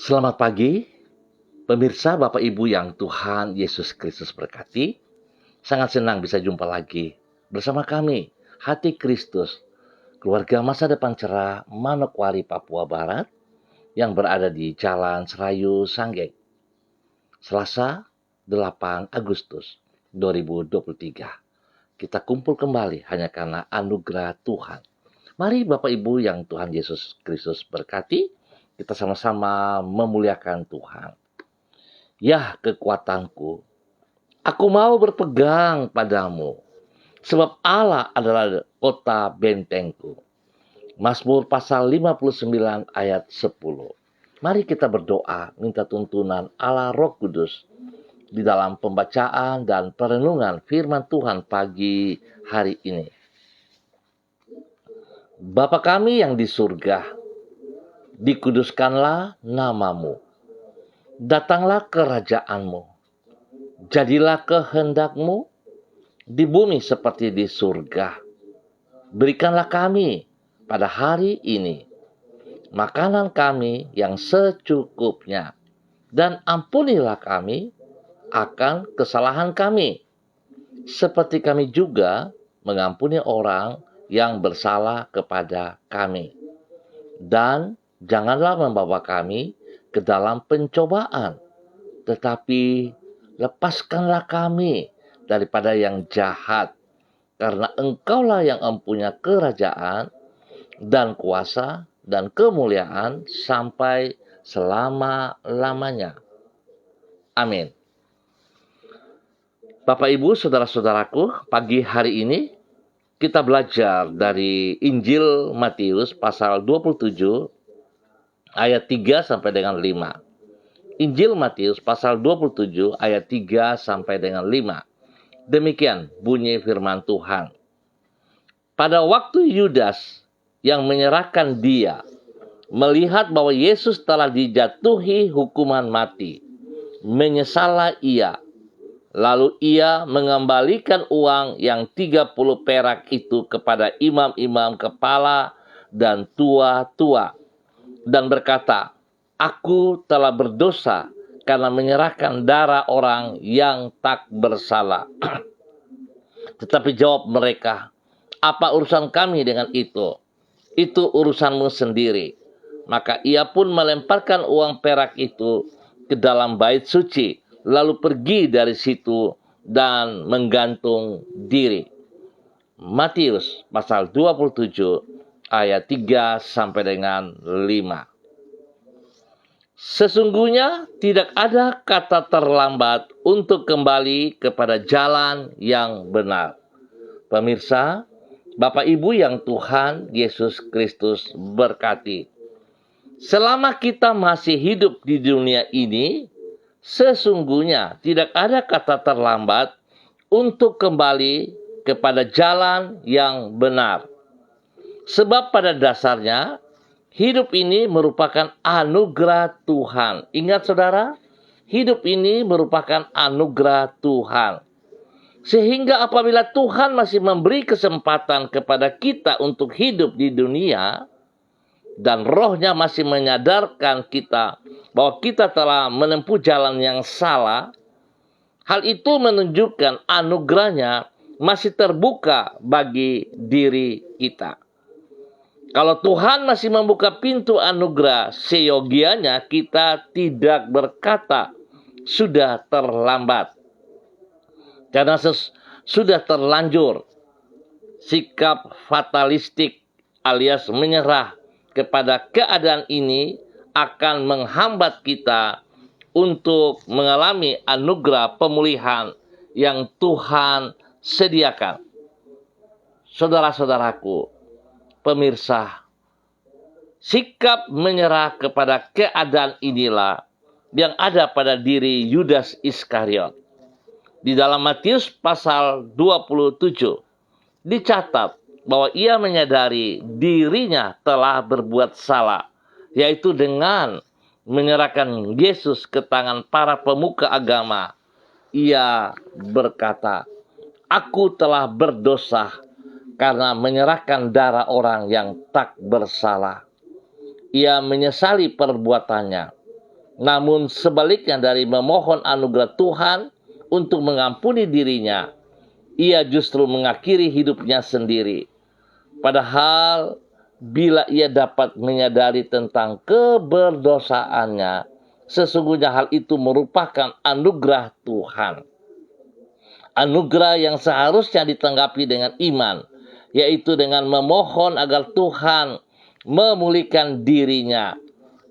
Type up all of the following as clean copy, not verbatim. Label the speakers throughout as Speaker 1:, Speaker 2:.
Speaker 1: Selamat pagi, pemirsa Bapak Ibu yang Tuhan Yesus Kristus berkati. Sangat senang bisa jumpa lagi bersama kami, Hati Kristus, keluarga masa depan cerah Manokwari, Papua Barat, yang berada di Jalan Serayu Sanggeng. Selasa 8 Agustus 2023. Kita kumpul kembali hanya karena anugerah Tuhan. Mari Bapak Ibu yang Tuhan Yesus Kristus berkati, kita sama-sama memuliakan Tuhan. Ya kekuatanku, aku mau berpegang padamu, sebab Allah adalah kota bentengku. Mazmur pasal 59 ayat 10. Mari kita berdoa minta tuntunan Allah Roh Kudus di dalam pembacaan dan perenungan firman Tuhan pagi hari ini. Bapa kami yang di surga, dikuduskanlah namamu. Datanglah kerajaanmu. Jadilah kehendakmu di bumi seperti di surga. Berikanlah kami pada hari ini makanan kami yang secukupnya. Dan ampunilah kami akan kesalahan kami, seperti kami juga mengampuni orang yang bersalah kepada kami. Dan janganlah membawa kami ke dalam pencobaan, tetapi lepaskanlah kami daripada yang jahat, karena Engkaulah yang mempunyai kerajaan dan kuasa dan kemuliaan sampai selama-lamanya. Amin. Bapak Ibu, saudara-saudaraku, pagi hari ini kita belajar dari Injil Matius pasal 27 ayat 3 sampai dengan 5. Injil Matius pasal 27 ayat 3 sampai dengan 5. Demikian bunyi firman Tuhan. Pada waktu Yudas yang menyerahkan dia melihat bahwa Yesus telah dijatuhi hukuman mati, menyesallah ia. Lalu ia mengembalikan uang yang 30 perak itu kepada imam-imam kepala dan tua-tua dan berkata, "Aku telah berdosa karena menyerahkan darah orang yang tak bersalah." Tetapi jawab mereka, "Apa urusan kami dengan itu? Itu urusanmu sendiri." Maka ia pun melemparkan uang perak itu ke dalam bait suci, lalu pergi dari situ dan menggantung diri. Matius pasal 27 ayat 3 sampai dengan 5. Sesungguhnya tidak ada kata terlambat untuk kembali kepada jalan yang benar. Pemirsa, Bapak Ibu yang Tuhan Yesus Kristus berkati. Selama kita masih hidup di dunia ini, sesungguhnya tidak ada kata terlambat untuk kembali kepada jalan yang benar. Sebab pada dasarnya, hidup ini merupakan anugerah Tuhan. Ingat saudara, hidup ini merupakan anugerah Tuhan. Sehingga apabila Tuhan masih memberi kesempatan kepada kita untuk hidup di dunia, dan rohnya masih menyadarkan kita bahwa kita telah menempuh jalan yang salah, hal itu menunjukkan anugerahnya masih terbuka bagi diri kita. Kalau Tuhan masih membuka pintu anugerah, seyogianya kita tidak berkata, "Sudah terlambat." Karena sudah terlanjur sikap fatalistik alias menyerah kepada keadaan ini akan menghambat kita untuk mengalami anugerah pemulihan yang Tuhan sediakan. Saudara-saudaraku, pemirsa, sikap menyerah kepada keadaan inilah yang ada pada diri Yudas Iskariot. Di dalam Matius pasal 27 dicatat bahwa ia menyadari dirinya telah berbuat salah, yaitu dengan menyerahkan Yesus ke tangan para pemuka agama. Ia berkata, "Aku telah berdosa karena menyerahkan darah orang yang tak bersalah." Ia menyesali perbuatannya. Namun sebaliknya dari memohon anugerah Tuhan untuk mengampuni dirinya, ia justru mengakhiri hidupnya sendiri. Padahal bila ia dapat menyadari tentang keberdosaannya, sesungguhnya hal itu merupakan anugerah Tuhan. Anugerah yang seharusnya ditanggapi dengan iman, yaitu dengan memohon agar Tuhan memulihkan dirinya.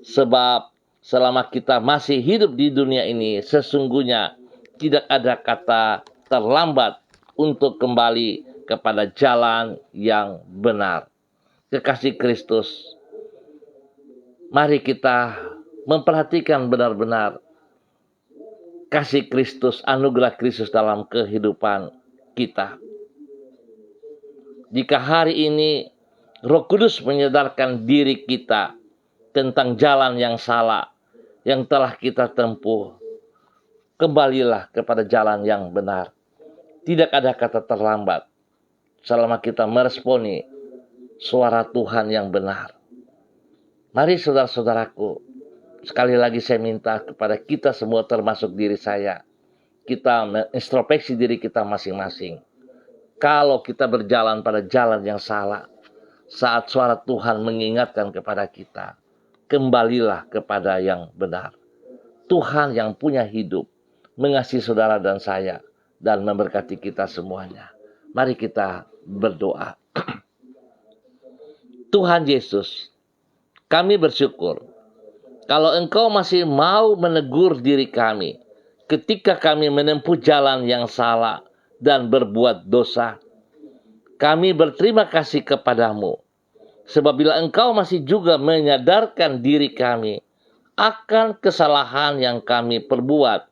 Speaker 1: Sebab selama kita masih hidup di dunia ini, sesungguhnya tidak ada kata terlambat untuk kembali kepada jalan yang benar. Kekasih Kristus, mari kita memperhatikan benar-benar kasih Kristus, anugerah Kristus dalam kehidupan kita. Jika hari ini Roh Kudus menyadarkan diri kita tentang jalan yang salah yang telah kita tempuh, kembalilah kepada jalan yang benar. Tidak ada kata terlambat selama kita meresponi suara Tuhan yang benar. Mari saudara-saudaraku, sekali lagi saya minta kepada kita semua termasuk diri saya, kita mengintrospeksi diri kita masing-masing. Kalau kita berjalan pada jalan yang salah, saat suara Tuhan mengingatkan kepada kita, kembalilah kepada yang benar. Tuhan yang punya hidup mengasihi saudara dan saya dan memberkati kita semuanya. Mari kita berdoa. Tuhan Yesus, kami bersyukur kalau Engkau masih mau menegur diri kami ketika kami menempuh jalan yang salah dan berbuat dosa. Kami berterima kasih kepadamu, sebab bila Engkau masih juga menyadarkan diri kami akan kesalahan yang kami perbuat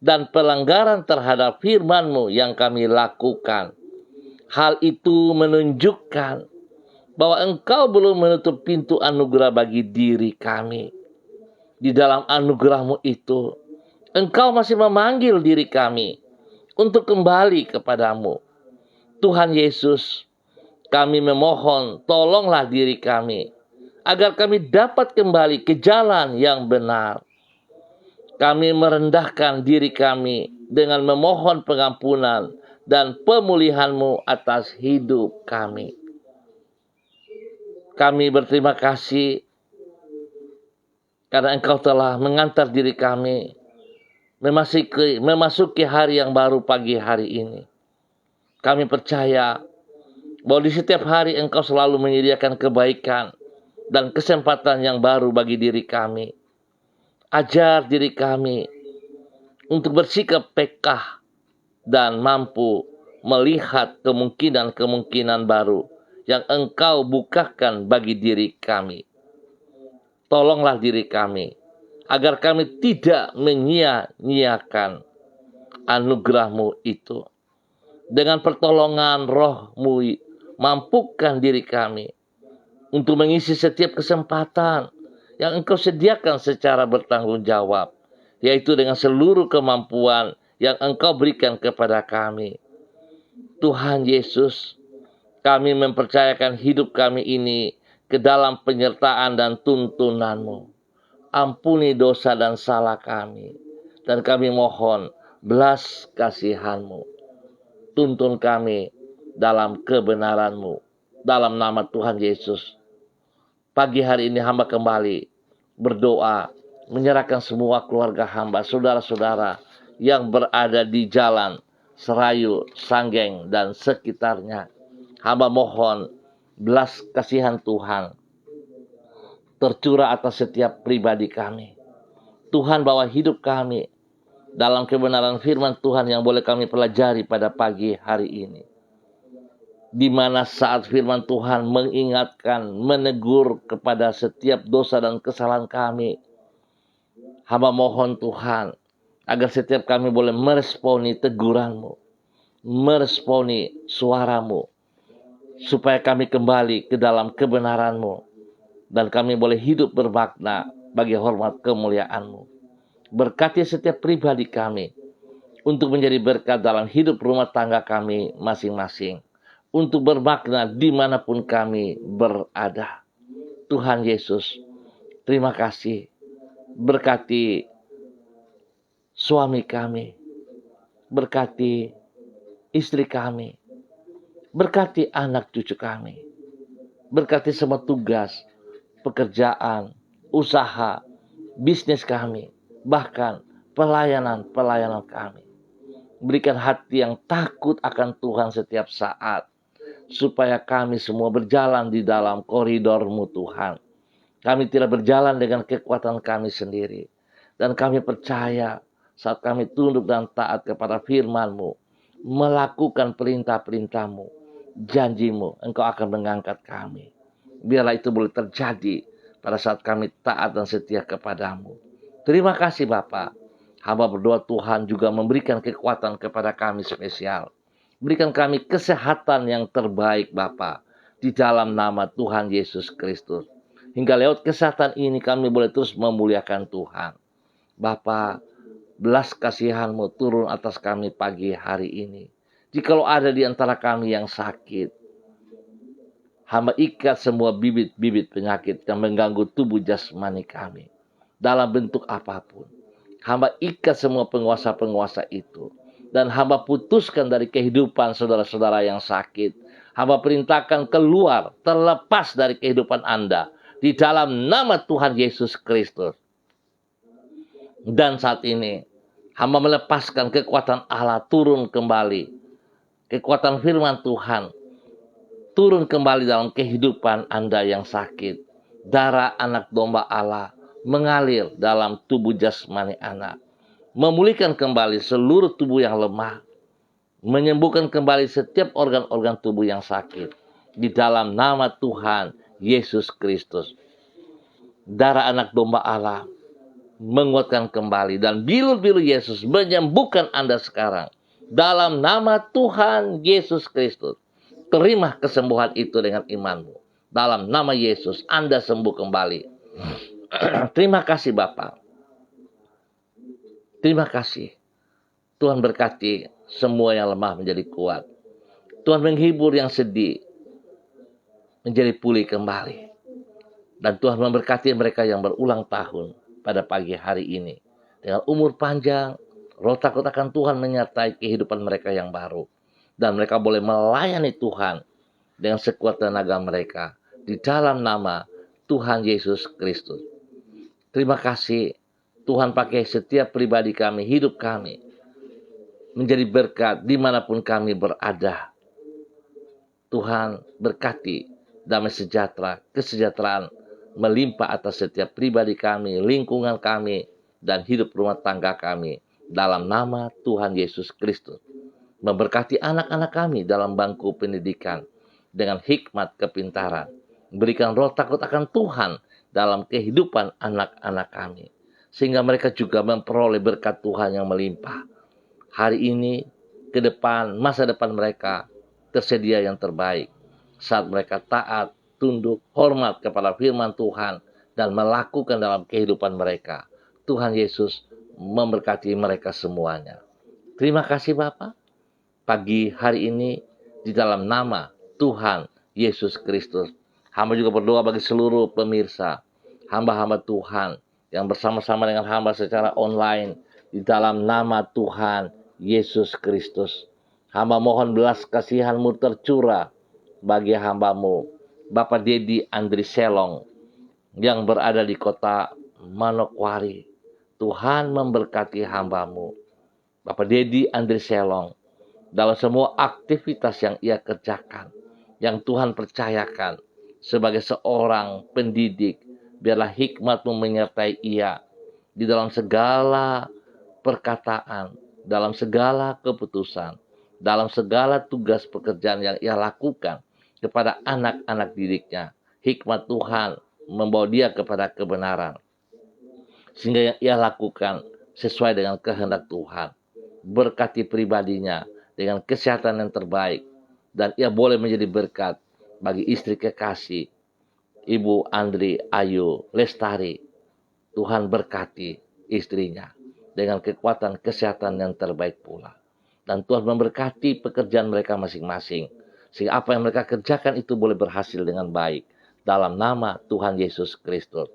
Speaker 1: dan pelanggaran terhadap firman-Mu yang kami lakukan, hal itu menunjukkan bahwa Engkau belum menutup pintu anugerah bagi diri kami. Di dalam anugerah-Mu itu, Engkau masih memanggil diri kami untuk kembali kepadamu. Tuhan Yesus, kami memohon, tolonglah diri kami, agar kami dapat kembali ke jalan yang benar. Kami merendahkan diri kami dengan memohon pengampunan dan pemulihan-Mu atas hidup kami. Kami berterima kasih karena Engkau telah mengantar diri kami memasuki hari yang baru pagi hari ini. Kami percaya bahwa di setiap hari Engkau selalu menyediakan kebaikan dan kesempatan yang baru bagi diri kami. Ajar diri kami untuk bersikap pekah dan mampu melihat kemungkinan-kemungkinan baru yang Engkau bukakan bagi diri kami. Tolonglah diri kami, agar kami tidak menyia-nyiakan anugerah-Mu itu. Dengan pertolongan Roh-Mu, mampukan diri kami untuk mengisi setiap kesempatan yang Engkau sediakan secara bertanggung jawab, yaitu dengan seluruh kemampuan yang Engkau berikan kepada kami. Tuhan Yesus, kami mempercayakan hidup kami ini ke dalam penyertaan dan tuntunan-Mu. Ampuni dosa dan salah kami, dan kami mohon belas kasihan-Mu. Tuntun kami dalam kebenaran-Mu. Dalam nama Tuhan Yesus. Pagi hari ini hamba kembali berdoa, menyerahkan semua keluarga hamba, saudara-saudara yang berada di jalan Serayu, Sanggeng, dan sekitarnya. Hamba mohon belas kasihan Tuhan tercurah atas setiap pribadi kami. Tuhan bawa hidup kami dalam kebenaran firman Tuhan yang boleh kami pelajari pada pagi hari ini. Di mana saat firman Tuhan mengingatkan, menegur kepada setiap dosa dan kesalahan kami, hamba mohon Tuhan agar setiap kami boleh meresponi teguran-Mu, meresponi suara-Mu, supaya kami kembali ke dalam kebenaran-Mu, dan kami boleh hidup bermakna bagi hormat kemuliaan-Mu. Berkati setiap pribadi kami untuk menjadi berkat dalam hidup rumah tangga kami masing-masing, untuk bermakna dimanapun kami berada. Tuhan Yesus, terima kasih Berkati suami kami, berkati istri kami, berkati anak cucu kami, berkati semua tugas, pekerjaan, usaha, bisnis kami, bahkan pelayanan kami. Berikan hati yang takut akan Tuhan setiap saat, supaya kami semua berjalan di dalam koridor-Mu Tuhan. Kami tidak berjalan dengan kekuatan kami sendiri. Dan kami percaya saat kami tunduk dan taat kepada firman-Mu, melakukan perintah-perintah-Mu, janji-Mu, Engkau akan mengangkat kami. Biarlah itu boleh terjadi pada saat kami taat dan setia kepadamu. Terima kasih Bapa. Hamba berdoa Tuhan juga memberikan kekuatan kepada kami spesial. Berikan kami kesehatan yang terbaik Bapa, di dalam nama Tuhan Yesus Kristus. Hingga lewat kesehatan ini kami boleh terus memuliakan Tuhan. Bapa, belas kasihan-Mu turun atas kami pagi hari ini. Jikalau ada di antara kami yang sakit, hamba ikat semua bibit-bibit penyakit yang mengganggu tubuh jasmani kami. Dalam bentuk apapun. Hamba ikat semua penguasa-penguasa itu. Dan hamba putuskan dari kehidupan saudara-saudara yang sakit. Hamba perintahkan keluar, terlepas dari kehidupan Anda. Di dalam nama Tuhan Yesus Kristus. Dan saat ini, hamba melepaskan kekuatan Allah turun kembali. Kekuatan firman Tuhan turun kembali dalam kehidupan Anda yang sakit. Darah anak domba Allah mengalir dalam tubuh jasmani anak. Memulihkan kembali seluruh tubuh yang lemah. Menyembuhkan kembali setiap organ-organ tubuh yang sakit. Di dalam nama Tuhan Yesus Kristus. Darah anak domba Allah menguatkan kembali. Dan bilu-bilu Yesus menyembuhkan Anda sekarang. Dalam nama Tuhan Yesus Kristus. Terima kesembuhan itu dengan imanmu. Dalam nama Yesus, Anda sembuh kembali. Terima kasih Bapak. Terima kasih. Tuhan berkati semua yang lemah menjadi kuat. Tuhan menghibur yang sedih menjadi pulih kembali. Dan Tuhan memberkati mereka yang berulang tahun pada pagi hari ini. Dengan umur panjang, roh takut akan Tuhan menyertai kehidupan mereka yang baru. Dan mereka boleh melayani Tuhan dengan sekuat tenaga mereka. Di dalam nama Tuhan Yesus Kristus. Terima kasih Tuhan pakai setiap pribadi kami, hidup kami. Menjadi berkat dimanapun kami berada. Tuhan berkati damai sejahtera, kesejahteraan melimpah atas setiap pribadi kami, lingkungan kami, dan hidup rumah tangga kami. Dalam nama Tuhan Yesus Kristus. Memberkati anak-anak kami dalam bangku pendidikan dengan hikmat kepintaran. Berikan roh takut akan Tuhan dalam kehidupan anak-anak kami. Sehingga mereka juga memperoleh berkat Tuhan yang melimpah. Hari ini, ke depan, masa depan mereka tersedia yang terbaik. Saat mereka taat, tunduk, hormat kepada firman Tuhan dan melakukan dalam kehidupan mereka. Tuhan Yesus memberkati mereka semuanya. Terima kasih Bapak. Pagi hari ini di dalam nama Tuhan Yesus Kristus. Hamba juga berdoa bagi seluruh pemirsa, hamba-hamba Tuhan yang bersama-sama dengan hamba secara online di dalam nama Tuhan Yesus Kristus. Hamba mohon belas kasihan-Mu tercurah bagi hamba-Mu, Bapak Dedi Andri Selong yang berada di kota Manokwari. Tuhan memberkati hamba-Mu, Bapak Dedi Andri Selong, dalam semua aktivitas yang ia kerjakan, yang Tuhan percayakan sebagai seorang pendidik. Biarlah hikmat-Mu menyertai ia di dalam segala perkataan, dalam segala keputusan, dalam segala tugas pekerjaan yang ia lakukan kepada anak-anak didiknya. Hikmat Tuhan membawa dia kepada kebenaran, sehingga yang ia lakukan sesuai dengan kehendak Tuhan. Berkati pribadinya dengan kesehatan yang terbaik. Dan ia boleh menjadi berkat bagi istri kekasih, Ibu Andri Ayu Lestari. Tuhan berkati istrinya dengan kekuatan kesehatan yang terbaik pula. Dan Tuhan memberkati pekerjaan mereka masing-masing. Sehingga apa yang mereka kerjakan itu boleh berhasil dengan baik. Dalam nama Tuhan Yesus Kristus.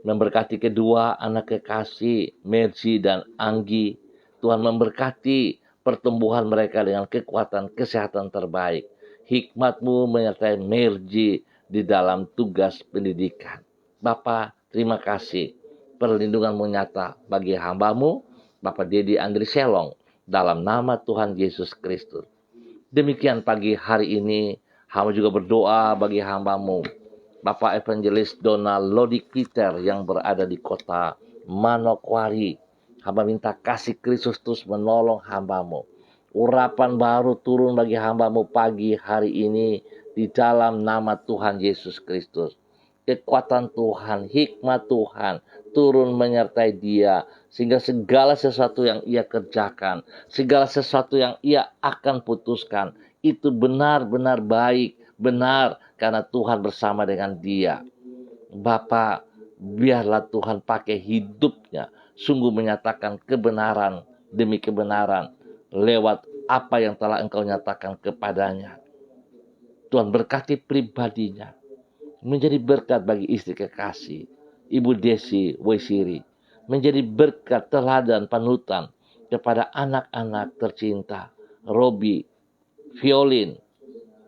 Speaker 1: Memberkati kedua anak kekasih, Mercy dan Anggi. Tuhan memberkati pertumbuhan mereka dengan kekuatan kesehatan terbaik. Hikmat-Mu menyertai Mercy di dalam tugas pendidikan. Bapa, terima kasih. Perlindungan-Mu nyata bagi hamba-Mu, Bapak Dedi Andri Selong, dalam nama Tuhan Yesus Kristus. Demikian pagi hari ini, hamba juga berdoa bagi hamba-Mu, Bapak Evangelis Donald Lodik Peter yang berada di kota Manokwari. Hamba minta kasih Kristus terus menolong hamba-Mu. Urapan baru turun bagi hamba-Mu pagi hari ini di dalam nama Tuhan Yesus Kristus. Kekuatan Tuhan, hikmat Tuhan turun menyertai dia, sehingga segala sesuatu yang ia kerjakan, segala sesuatu yang ia akan putuskan, itu benar-benar baik, benar, karena Tuhan bersama dengan dia. Bapa, biarlah Tuhan pakai hidupnya, sungguh menyatakan kebenaran demi kebenaran, lewat apa yang telah Engkau nyatakan kepadanya. Tuhan berkati pribadinya, menjadi berkat bagi istri kekasih, Ibu Desi Wesiri, menjadi berkat teladan panutan kepada anak-anak tercinta, Robi, Violin,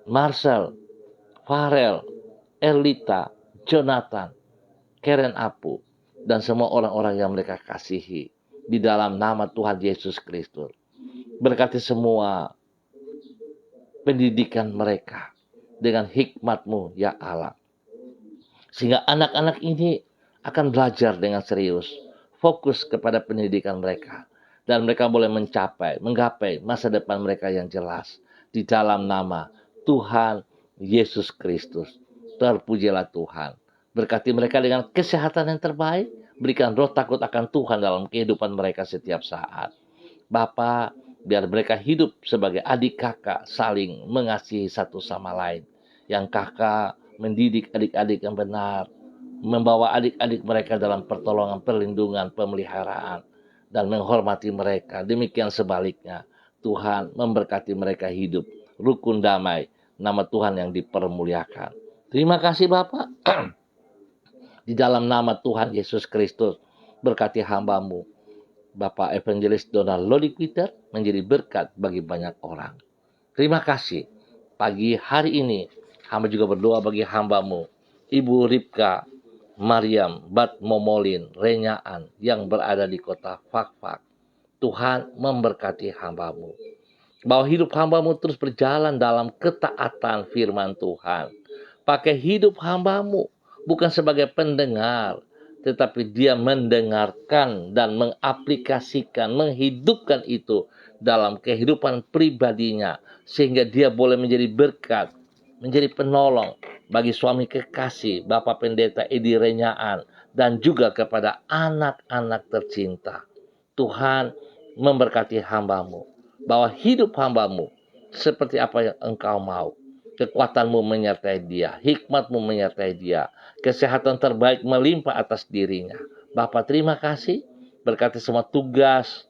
Speaker 1: Marcel, Farel, Erlita, Jonathan, Karen Apu, dan semua orang-orang yang mereka kasihi di dalam nama Tuhan Yesus Kristus. Berkati semua pendidikan mereka dengan hikmat-Mu ya Allah, sehingga anak-anak ini akan belajar dengan serius, fokus kepada pendidikan mereka, dan mereka boleh menggapai masa depan mereka yang jelas di dalam nama Tuhan Yesus Kristus. Terpujilah Tuhan. Berkati mereka dengan kesehatan yang terbaik, berikan roh takut akan Tuhan dalam kehidupan mereka setiap saat. Bapa, biar mereka hidup sebagai adik kakak, saling mengasihi satu sama lain. Yang kakak mendidik adik-adik yang benar, membawa adik-adik mereka dalam pertolongan, perlindungan, pemeliharaan, dan menghormati mereka. Demikian sebaliknya, Tuhan memberkati mereka hidup rukun damai, nama Tuhan yang dipermuliakan. Terima kasih Bapak. Di dalam nama Tuhan Yesus Kristus, berkati hamba-Mu, Bapak Evangelis Donald Lodik Peter, menjadi berkat bagi banyak orang. Terima kasih. Pagi hari ini, hamba juga berdoa bagi hamba-Mu, Ibu Ripka Mariam Bat Momolin Renyaan yang berada di kota Fakfak. Tuhan memberkati hamba-Mu, bahwa hidup hamba-Mu terus berjalan dalam ketaatan firman Tuhan. Pakai hidup hamba-Mu bukan sebagai pendengar, tetapi dia mendengarkan dan mengaplikasikan, menghidupkan itu dalam kehidupan pribadinya, sehingga dia boleh menjadi berkat, menjadi penolong bagi suami kekasih Bapak Pendeta Edi Renyaan, dan juga kepada anak-anak tercinta. Tuhan memberkati hamba-Mu, bahwa hidup hamba-Mu seperti apa yang Engkau mau. Kekuatan-Mu menyertai dia, hikmat-Mu menyertai dia, kesehatan terbaik melimpah atas dirinya. Bapa, terima kasih, berkati semua tugas,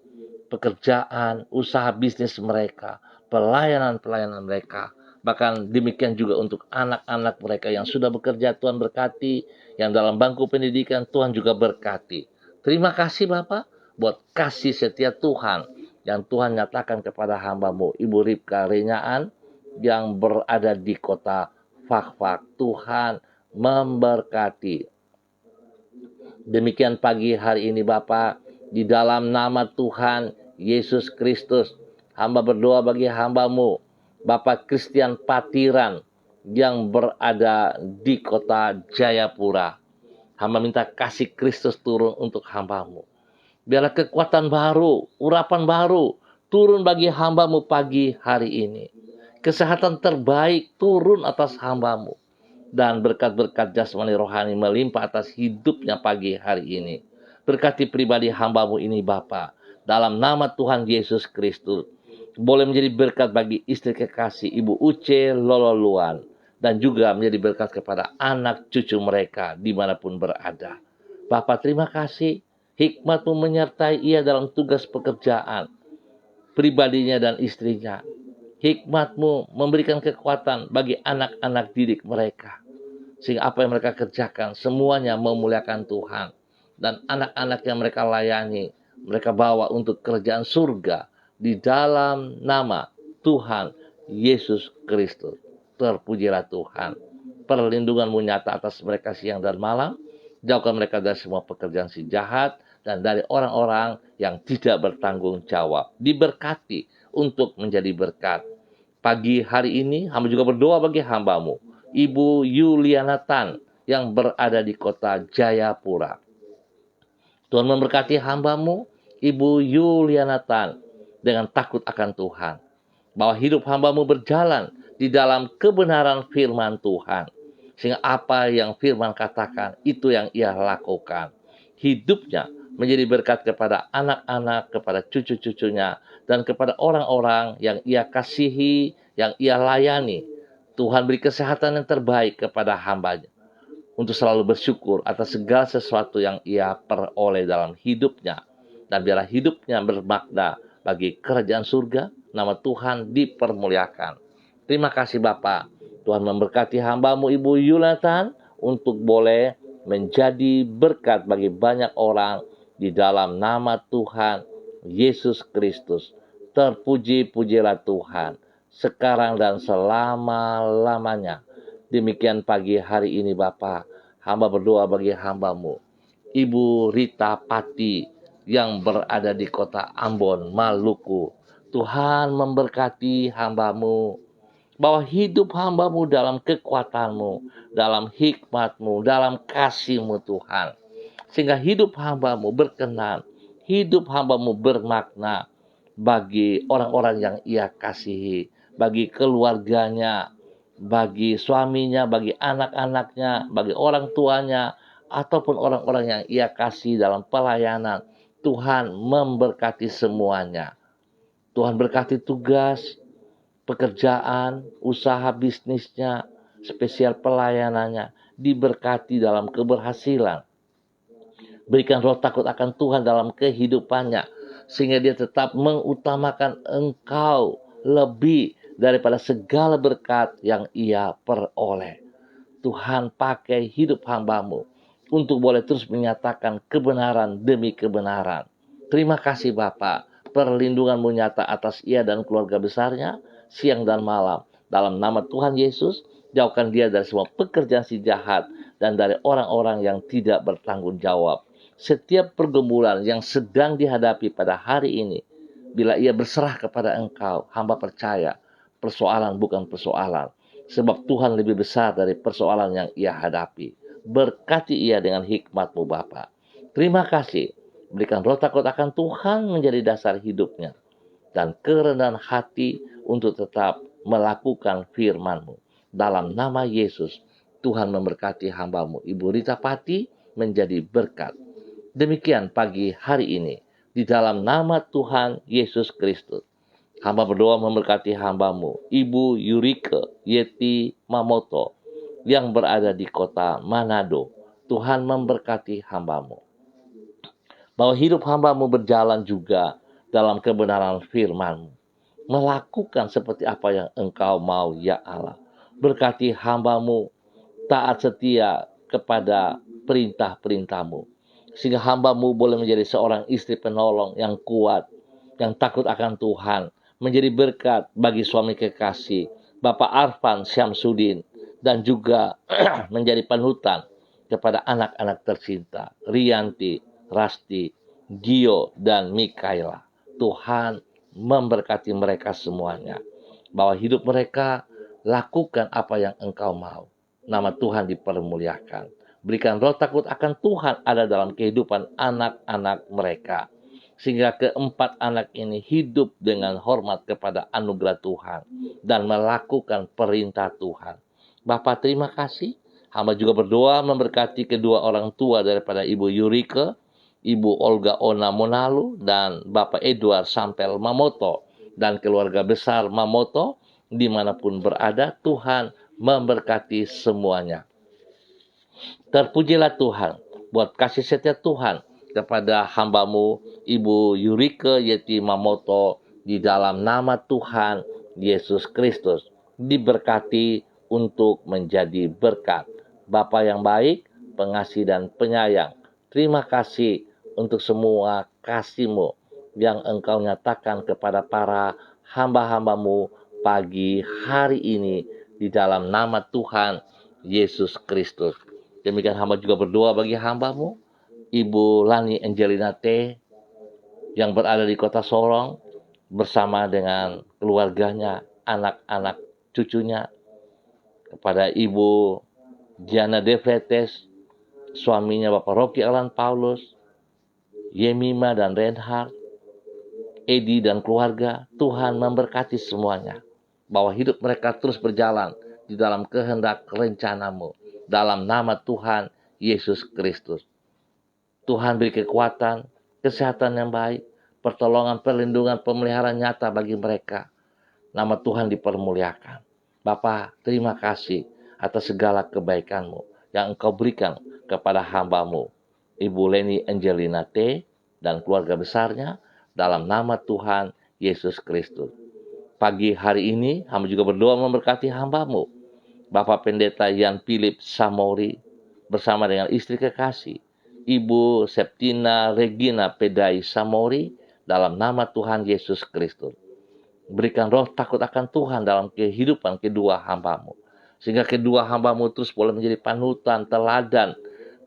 Speaker 1: pekerjaan, usaha bisnis mereka, pelayanan-pelayanan mereka. Bahkan demikian juga untuk anak-anak mereka yang sudah bekerja, Tuhan berkati, yang dalam bangku pendidikan, Tuhan juga berkati. Terima kasih Bapak, buat kasih setia Tuhan yang Tuhan nyatakan kepada hamba-Mu, Ibu Ripka Renyaan, yang berada di kota Fakfak. Tuhan memberkati. Demikian pagi hari ini Bapak, di dalam nama Tuhan Yesus Kristus, hamba berdoa bagi hamba-Mu, Bapak Christian Patiran yang berada di kota Jayapura. Hamba minta kasih Kristus turun untuk hamba-Mu. Biarlah kekuatan baru, urapan baru turun bagi hamba-Mu pagi hari ini. Kesehatan terbaik turun atas hamba-Mu, dan berkat-berkat jasmani rohani melimpah atas hidupnya pagi hari ini. Berkati pribadi hamba-Mu ini Bapa, dalam nama Tuhan Yesus Kristus. Boleh menjadi berkat bagi istri kekasih Ibu Uce Lololuan, dan juga menjadi berkat kepada anak cucu mereka dimanapun berada. Bapa, terima kasih, hikmat-Mu menyertai ia dalam tugas pekerjaan pribadinya dan istrinya. Hikmat-Mu memberikan kekuatan bagi anak-anak didik mereka. Sehingga apa yang mereka kerjakan semuanya memuliakan Tuhan. Dan anak-anak yang mereka layani, mereka bawa untuk kerajaan surga di dalam nama Tuhan Yesus Kristus. Terpujilah Tuhan. Perlindungan-Mu nyata atas mereka siang dan malam. Jauhkan mereka dari semua pekerjaan si jahat dan dari orang-orang yang tidak bertanggung jawab. Diberkati untuk menjadi berkat. Pagi hari ini hamba juga berdoa bagi hamba-Mu, Ibu Yuliana Tan yang berada di kota Jayapura. Tuhan memberkati hamba-Mu, Ibu Yuliana Tan, dengan takut akan Tuhan. Bahwa hidup hamba-Mu berjalan di dalam kebenaran firman Tuhan. Sehingga apa yang firman katakan, itu yang ia lakukan. Hidupnya menjadi berkat kepada anak-anak, kepada cucu-cucunya, dan kepada orang-orang yang ia kasihi, yang ia layani. Tuhan beri kesehatan yang terbaik kepada hamba-Nya untuk selalu bersyukur atas segala sesuatu yang ia peroleh dalam hidupnya. Dan biarlah hidupnya bermakna bagi kerajaan surga, nama Tuhan dipermuliakan. Terima kasih Bapak. Tuhan memberkati hamba-Mu Ibu Yulatan untuk boleh menjadi berkat bagi banyak orang di dalam nama Tuhan Yesus Kristus. Terpuji-pujilah Tuhan sekarang dan selama-lamanya. Demikian pagi hari ini Bapak, hamba berdoa bagi hamba-Mu, Ibu Rita Pati yang berada di kota Ambon, Maluku. Tuhan memberkati hamba-Mu, bahwa hidup hamba-Mu dalam kekuatan-Mu, dalam hikmat-Mu, dalam kasih-Mu Tuhan. Sehingga hidup hamba-Mu berkenan, hidup hamba-Mu bermakna bagi orang-orang yang ia kasihi, bagi keluarganya, bagi suaminya, bagi anak-anaknya, bagi orang tuanya, ataupun orang-orang yang ia kasih dalam pelayanan. Tuhan memberkati semuanya. Tuhan berkati tugas, pekerjaan, usaha bisnisnya, spesial pelayanannya, diberkati dalam keberhasilan. Berikan roh takut akan Tuhan dalam kehidupannya, sehingga dia tetap mengutamakan Engkau lebih daripada segala berkat yang ia peroleh. Tuhan pakai hidup hamba-Mu untuk boleh terus menyatakan kebenaran demi kebenaran. Terima kasih Bapa, perlindungan-Mu nyata atas ia dan keluarga besarnya, siang dan malam. Dalam nama Tuhan Yesus, jauhkan dia dari semua pekerjaan si jahat dan dari orang-orang yang tidak bertanggung jawab. Setiap pergumulan yang sedang dihadapi pada hari ini, bila ia berserah kepada Engkau, hamba percaya persoalan bukan persoalan. Sebab Tuhan lebih besar dari persoalan yang ia hadapi. Berkati ia dengan hikmat-Mu Bapa. Terima kasih. Berikan roh takut akan Tuhan menjadi dasar hidupnya. Dan kerendahan hati untuk tetap melakukan firman-Mu. Dalam nama Yesus, Tuhan memberkati hamba-Mu Ibu Rita Pati menjadi berkat. Demikian pagi hari ini, di dalam nama Tuhan Yesus Kristus. Hamba berdoa memberkati hamba-Mu, Ibu Yurike Yeti Mamoto, yang berada di kota Manado. Tuhan memberkati hamba-Mu. Bahwa hidup hamba-Mu berjalan juga dalam kebenaran firman-Mu. Melakukan seperti apa yang Engkau mau, ya Allah. Berkati hamba-Mu, taat setia kepada perintah-perintah-Mu. Sehingga hamba-Mu boleh menjadi seorang istri penolong yang kuat, yang takut akan Tuhan, menjadi berkat bagi suami kekasih, Bapak Arfan Syamsuddin, dan juga menjadi panutan kepada anak-anak tercinta, Rianti, Rasti, Gio, dan Mikaela. Tuhan memberkati mereka semuanya. Bahwa hidup mereka lakukan apa yang Engkau mau. Nama Tuhan dipermuliakan. Berikan roh takut akan Tuhan ada dalam kehidupan anak-anak mereka. Sehingga keempat anak ini hidup dengan hormat kepada anugerah Tuhan. Dan melakukan perintah Tuhan. Bapa terima kasih. Hamba juga berdoa memberkati kedua orang tua daripada Ibu Yurike, Ibu Olga Ona Monalu, dan Bapak Edward Sampel Mamoto. Dan keluarga besar Mamoto dimanapun berada, Tuhan memberkati semuanya. Terpujilah Tuhan buat kasih setia Tuhan kepada hamba-Mu Ibu Yurike Yeti Mamoto di dalam nama Tuhan Yesus Kristus. Diberkati untuk menjadi berkat. Bapa yang baik, pengasih dan penyayang. Terima kasih untuk semua kasih-Mu yang Engkau nyatakan kepada para hamba-hamba-Mu pagi hari ini di dalam nama Tuhan Yesus Kristus. Demikian hamba juga berdoa bagi hamba-Mu, Ibu Lani Angelina T, yang berada di kota Sorong bersama dengan keluarganya, anak-anak cucunya, kepada Ibu Diana Defletes, suaminya Bapak Rocky Alan Paulus, Yemima dan Reinhard, Edi dan keluarga. Tuhan memberkati semuanya, bahwa hidup mereka terus berjalan di dalam kehendak rencana-Mu, dalam nama Tuhan Yesus Kristus. Tuhan beri kekuatan, kesehatan yang baik, pertolongan, perlindungan, pemeliharaan nyata bagi mereka. Nama Tuhan dipermuliakan. Bapa, terima kasih atas segala kebaikan-Mu yang Engkau berikan kepada hamba-Mu, Ibu Leni Angelina T dan keluarga besarnya, dalam nama Tuhan Yesus Kristus. Pagi hari ini, hamba juga berdoa memberkati hamba-Mu, Bapak Pendeta Yan Philip Samori, bersama dengan istri kekasih, Ibu Septina Regina Pedai Samori, dalam nama Tuhan Yesus Kristus. Berikan roh takut akan Tuhan dalam kehidupan kedua hamba-Mu, sehingga kedua hamba-Mu terus boleh menjadi panutan, teladan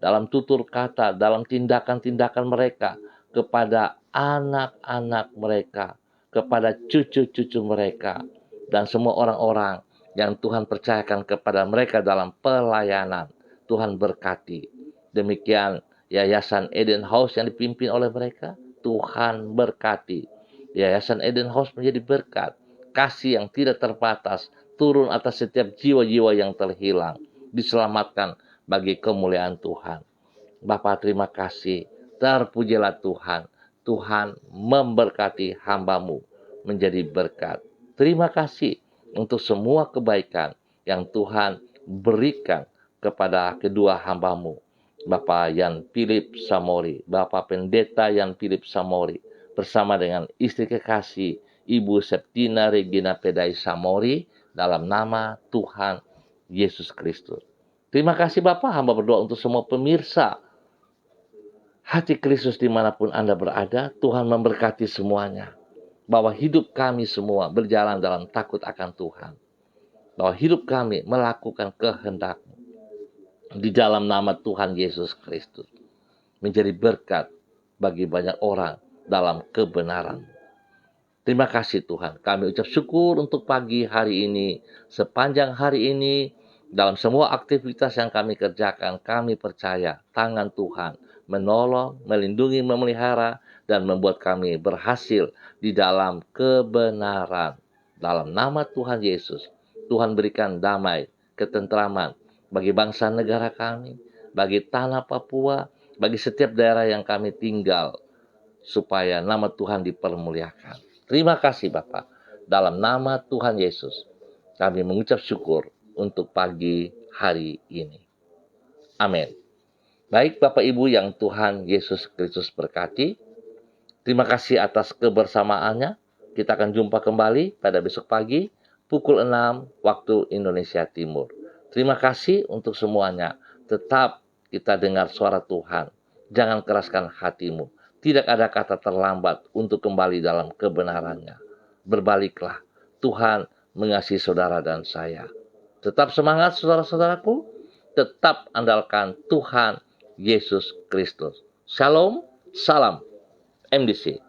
Speaker 1: dalam tutur kata, dalam tindakan-tindakan mereka kepada anak-anak mereka, kepada cucu-cucu mereka, dan semua orang-orang yang Tuhan percayakan kepada mereka dalam pelayanan. Tuhan berkati. Demikian Yayasan Eden House yang dipimpin oleh mereka, Tuhan berkati. Yayasan Eden House menjadi berkat, kasih yang tidak terbatas, turun atas setiap jiwa-jiwa yang terhilang, diselamatkan bagi kemuliaan Tuhan. Bapa, terima kasih, terpujilah Tuhan. Tuhan memberkati hamba-Mu menjadi berkat. Terima kasih untuk semua kebaikan yang Tuhan berikan kepada kedua hamba-Mu, Bapak Yan Philip Samori, Bapak Pendeta Yan Philip Samori, bersama dengan istri kekasih Ibu Septina Regina Pedai Samori, dalam nama Tuhan Yesus Kristus. Terima kasih Bapak, hamba berdoa untuk semua pemirsa Hati Kristus dimanapun Anda berada. Tuhan memberkati semuanya, bahwa hidup kami semua berjalan dalam takut akan Tuhan, bahwa hidup kami melakukan kehendak-Mu di dalam nama Tuhan Yesus Kristus, menjadi berkat bagi banyak orang dalam kebenaran. Terima kasih Tuhan. Kami ucap syukur untuk pagi hari ini. Sepanjang hari ini, dalam semua aktivitas yang kami kerjakan, kami percaya tangan Tuhan menolong, melindungi, memelihara, dan membuat kami berhasil di dalam kebenaran. Dalam nama Tuhan Yesus, Tuhan berikan damai, ketentraman bagi bangsa negara kami, bagi tanah Papua, bagi setiap daerah yang kami tinggal, supaya nama Tuhan dipermuliakan. Terima kasih Bapak. Dalam nama Tuhan Yesus, kami mengucap syukur untuk pagi hari ini. Amin. Baik Bapak Ibu yang Tuhan Yesus Kristus berkati, terima kasih atas kebersamaannya. Kita akan jumpa kembali pada besok pagi, pukul 6 waktu Indonesia Timur. Terima kasih untuk semuanya. Tetap kita dengar suara Tuhan. Jangan keraskan hatimu. Tidak ada kata terlambat untuk kembali dalam kebenarannya. Berbaliklah, Tuhan mengasihi saudara dan saya. Tetap semangat saudara-saudaraku. Tetap andalkan Tuhan Yesus Kristus. Shalom, salam MDC.